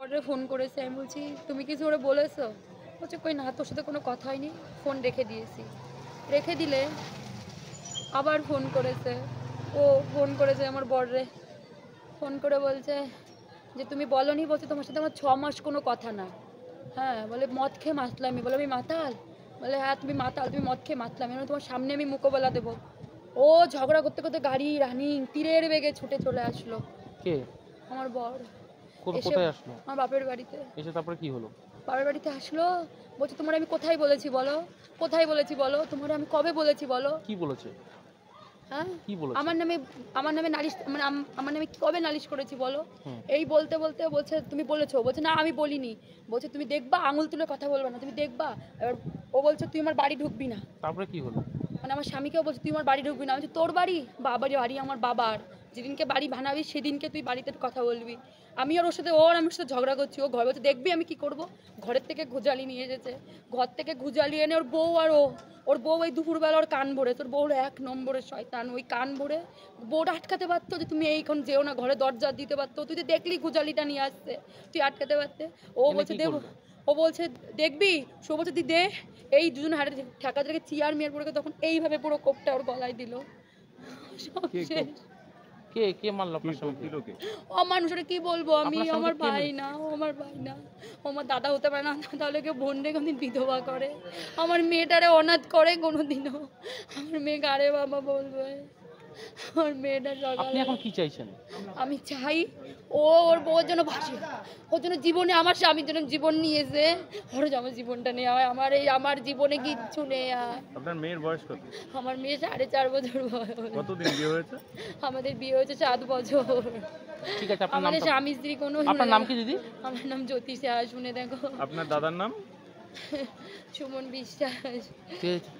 অর্ডারে ফোন করেছে। আমি বলছি, "তুমি কিছু ওরে বলেছো?" বলছে, "কই না, তোর সাথে কোনো কথা হয়নি। ফোন রেখে দিয়েছি।" রেখে দিলে আবার ফোন করেছে। ও ফোন করেছে আমার বররে। ফোন করে বলছে যে, "তুমি বলোনি?" বলছে, "তোমার সাথে আমার 6 মাস কোনো কথা না।" হ্যাঁ, বলে, "মদ খেয়ে মাতলামি।" বলে, "আমি মাতাল?" বলে, "হ্যাঁ, তুমি মাতাল। তুমি মদ খেয়ে মাতলামি। মানে তোমার সামনে আমি মোকাবেলা দেবো।" ও ঝগড়া করতে করতে গাড়ি রানিং তীরের বেগে ছুটে চলে আসলো। কে? আমার বর এসে কোথায় আসলো? আমার বাপের বাড়িতে। এসে তারপরে কি হলো? বাপের বাড়িতে আসলো, বলছে, "তোমারে আমি কোথায় বলেছি বলো? কোথায় বলেছি বলো? তোমারে আমি কবে বলেছি বলো?" কি বলেছে? হ্যাঁ? কি বলেছে? আমার নামে নালিশ, মানে আমার নামে কবে নালিশ করেছি বলো? হুম। এই বলতে বলতে বলছে, "তুমি বলেছো?" বলছে, "না, আমি বলিনি।" বলছে, "তুমি দেখবা, আঙুল তুলে কথা বলবা না, তুমি দেখবা।" এবার ও বলছে, "তুই আমার বাড়ি ঢুকবি না।" তারপরে কি হলো? মানে আমার স্বামীকেও বলছে, "তুই আমার বাড়ি ঢুকবি না।" আমি বলছি, "তোর বাড়ি? বাড়ি আমার বাবার। যেদিনকে বাড়ি বানাবি সেদিনকে তুই বাড়িতে কথা বলবি।" আমি আর ওর সাথে ঝগড়া করছি। ও ঘরে বলছে, "দেখবি আমি কি করব?" ঘরের থেকে ঘুজালি নিয়ে এসেছে। ঘর থেকে ঘুজালি এনে ওর বউ আর ওর বউ এই দুপুরবেলা ওর কান ভরে, তোর বউর 1 নম্বরের শয়তান, ওই কান ভরে বউটা আটকাতে পারতো যে, "তুমি এইখন যেও না, ঘরে দরজা দিতে পারতো। তুই তো দেখলি গুজালিটা নিয়ে আসছে, তুই আটকাতে পারতে।" ও এনে বলছে, কি "দেবো।" করলো? ও বলছে, "দেখবি?" সে বলছে, "তুই দে।" এই দুজন হাতে ঠেকা থেকে চেয়ার মেয়ের পড়ে তখন এইভাবে পুরো কোপটা ওর গলায় দিল। সব কে শেষ। কে মারলো কি আপনার কোপ স্বামীকে? দিল কে? অমানুষরে কি বলবো আমি? আপনার স্বামীকে আমার কে ভাই মেরেছে? না, ও আমার ভাই না। ও আমার দাদা হতে পারে না, তাহলে কেউ বোন রে কোনদিন বিধবা করে? আমার মেয়েটারে অনাথ করে কোনোদিনও? আমার মেয়ে গারে বাবা বলবে। আমার মেয়েটা আপনি সকালে এখন কি চাইছেন? আমি চাই ওর বউয়ের জন্য বাঁচি। ওর জন্য জীবনে আমার স্বামীর জন্য জীবন নিয়েছে, ওর যেন আমার জীবনটা নেওয়া হয়। আমার জীবনে কিচ্ছু নেই আর। আপনার মেয়ের বয়স কত? আমার মেয়ে 4.5 বছর বয়স। কতদিন বিয়ে হয়েছে? আমাদের বিয়ে হয়েছে 7 বছর। ঠিক আছে, আপনার আমাদের নামটা স্বামী স্ত্রী কোনো আপনার নাম কি দিদি? আমার নাম জ্যোতিষা, শুনে দেখো। আপনার দাদার নাম? সুমন বিশ্বাস। ঠিক আছে।